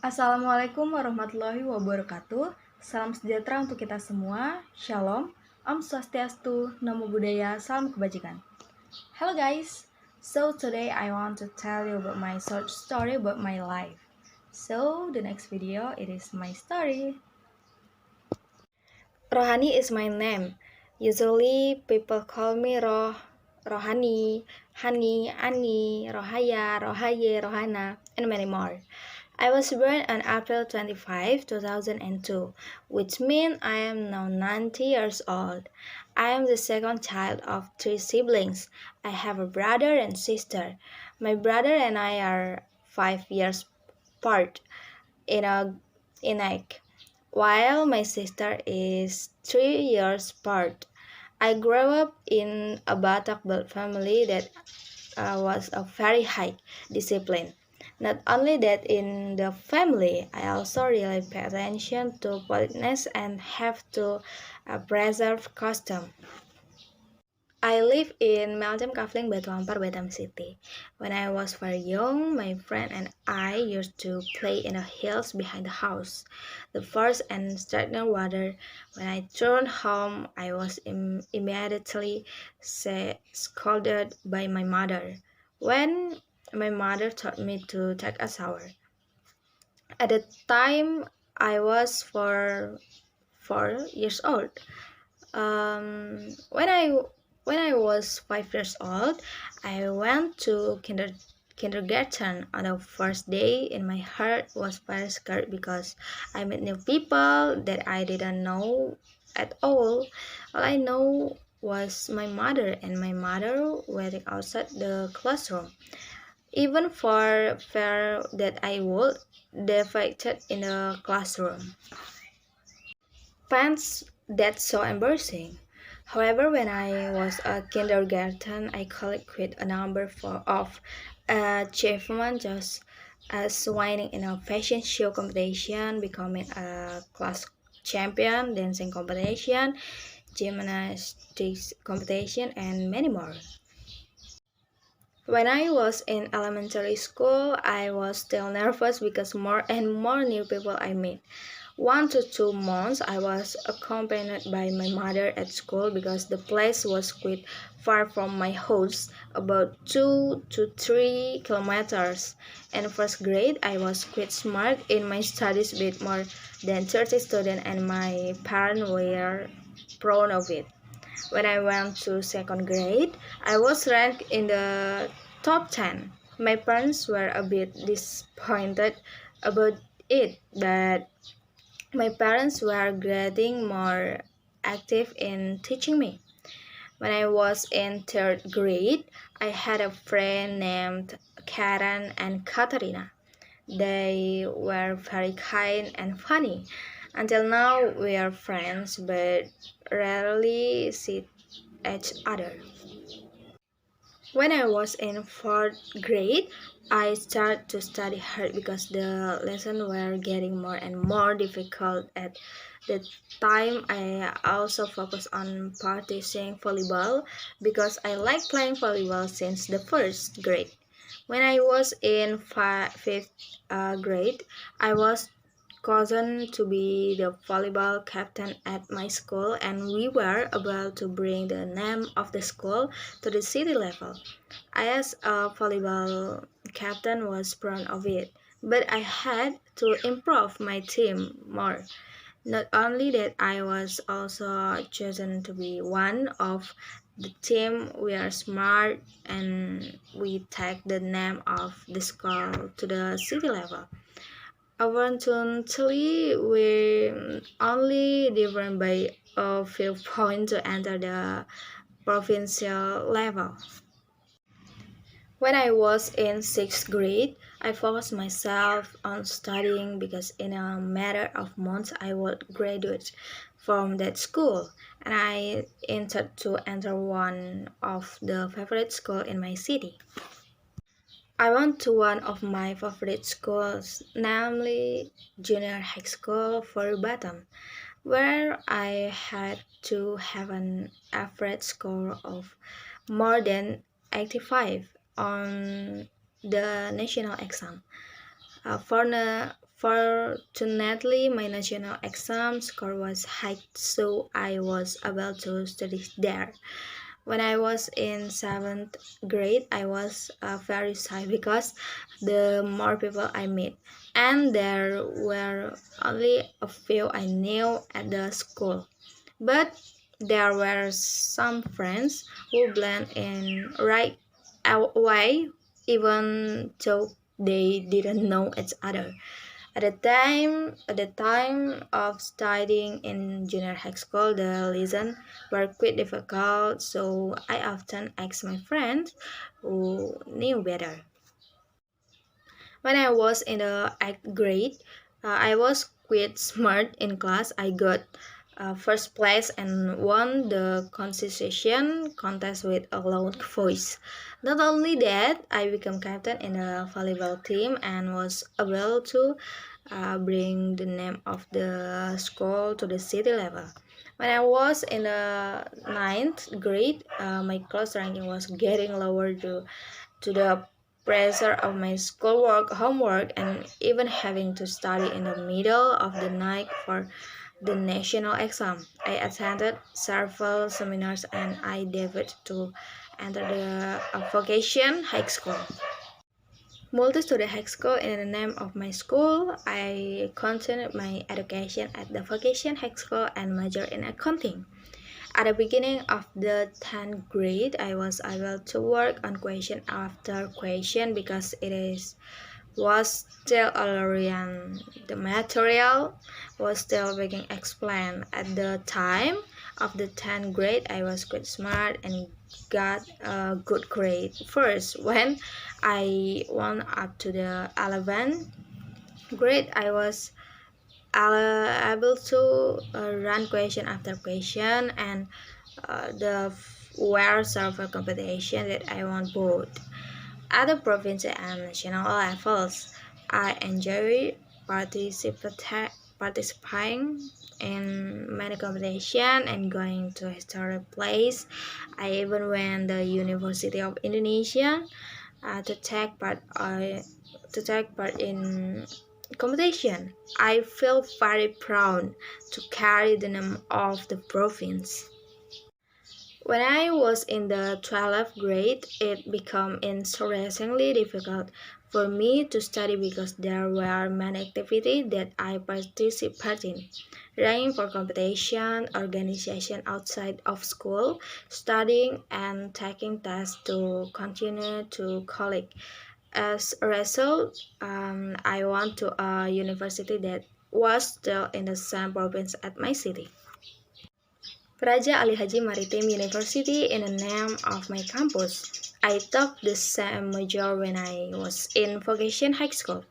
Assalamualaikum warahmatullahi wabarakatuh. Salam sejahtera untuk kita semua. Shalom, swastiastu, Namo, buddhaya, salam, kebajikan. Hello guys. So today I want to tell you about my short story about my life. So the next video it is my story. Rohani is my name. Usually people call me Rohani, Hani, Ani, Rohaya, Rohaye, Rohana, and many more. I was born on April 25, 2002, which means I am now 90 years old. I am the second child of 3 siblings. I have a brother and sister. My brother and I are 5 years apart in age, while my sister is 3 years apart. I grew up in a Batak family that was a very high discipline. Not only that, in the family, I also really pay attention to politeness and have to preserve custom. I live in Meltem Kafling, Batu Ampar, Batam City. When I was very young, my friend and I used to play in the hills behind the house. The first and stagnant water. When I returned home, I was immediately scolded by my mother. When my mother taught me to take a shower. At the time, I was 4 years old. Um, when I when I was 5 years old, I went to kindergarten. On the first day, in my heart was very scared because I met new people that I didn't know at all. All I know was my mother and my mother waiting outside the classroom. Even for fear that I would defected in the classroom. Pants that's so embarrassing. However, when I was a kindergarten, I collected a number of achievements just as winning in a fashion show competition, becoming a class champion, dancing competition, gymnastics competition, and many more. When I was in elementary school, I was still nervous because more and more new people I met. 1 to 2 months, I was accompanied by my mother at school because the place was quite far from my house, about 2 to 3 kilometers. In first grade, I was quite smart in my studies with more than 30 students, and my parents were proud of it. When I went to second grade, I was ranked in the top 10. My parents were a bit disappointed about it, but my parents were getting more active in teaching me. When I was in third grade, I had a friend named Karen and Katarina. They were very kind and funny. Until now, we are friends but rarely see each other. When I was in fourth grade, I started to study hard because the lessons were getting more and more difficult. At the time, I also focused on practicing volleyball because I like playing volleyball since the first grade. When I was in fifth grade, I was chosen to be the volleyball captain at my school, and we were able to bring the name of the school to the city level. I, as a volleyball captain, was proud of it, but I had to improve my team more. Not only that, I was also chosen to be one of the team. We are smart and we take the name of the school to the city level. Unfortunately, we only different by a few points to enter the provincial level. When I was in sixth grade, I focused myself on studying because in a matter of months I would graduate from that school, and I intended to enter one of the favorite school in my city. I went to one of my favorite schools, namely Junior High School for Batam, where I had to have an average score of more than 85 on the national exam. Fortunately, my national exam score was high, so I was able to study there. When I was in 7th grade, I was very shy because the more people I met, and there were only a few I knew at the school. But there were some friends who blend in right away, even though they didn't know each other. At the time of studying in junior high school, the lessons were quite difficult, so I often asked my friends who knew better. When I was in the 8th grade, I was quite smart in class. I got first place and won the conversation contest with a loud voice. Not only that, I became captain in the volleyball team and was able to bring the name of the school to the city level. When I was in the 9th grade, my class ranking was getting lower to the pressure of my schoolwork, homework, and even having to study in the middle of the night for the national exam. I attended several seminars and I decided to enter the vocation high school. Multi-study high school in the name of my school. I continued my education at the vocation high school and majored in accounting. At the beginning of the 10th grade, I was able to work on question after question because was still early and the material was still being explained. At the time of the 10th grade, I was quite smart and got a good grade. First, when I went up to the 11th grade, I was able to run question after question, and the were several competition that I won both at the provincial and national levels. I enjoy participating in many competition and going to historic place. I even went the University of Indonesia to take part in competition. I feel very proud to carry the name of the province. When I was in the 12th grade, it became interestingly difficult for me to study because there were many activities that I participated in, running for competition, organization outside of school, studying and taking tests to continue to college. As a result, I went to a university that was still in the same province at my city. Raja Ali Haji Maritime University in the name of my campus. I took the same major when I was in vocation high school.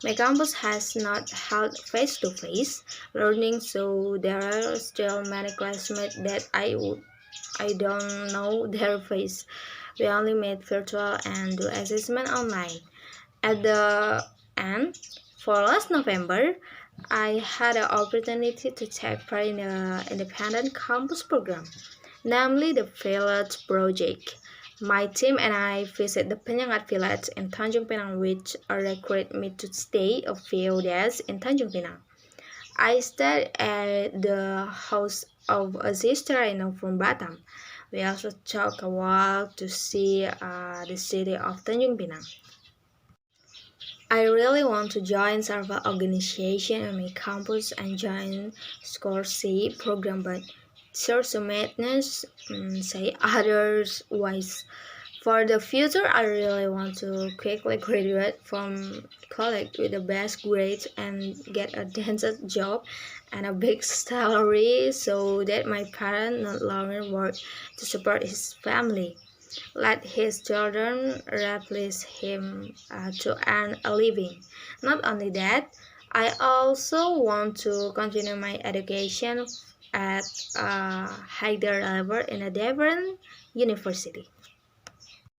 My campus has not held face-to-face learning, so there are still many classmates that I don't know their face. We only meet virtual and do assessment online. At the end, for last November, I had the opportunity to take part in the independent campus program, namely the Village Project. My team and I visit the Penyengat village in Tanjung Pinang, which required me to stay a few days in Tanjung Pinang. I stayed at the house of a sister I know from Batam. We also took a walk to see the city of Tanjung Pinang. I really want to join several organizations on my campus and join scholarship program, but there's a madness, say otherwise. For the future, I really want to quickly graduate from college with the best grades and get a decent job and a big salary so that my parent no longer work to support his family. Let his children replace him to earn a living. Not only that, I also want to continue my education at a higher level in a different university.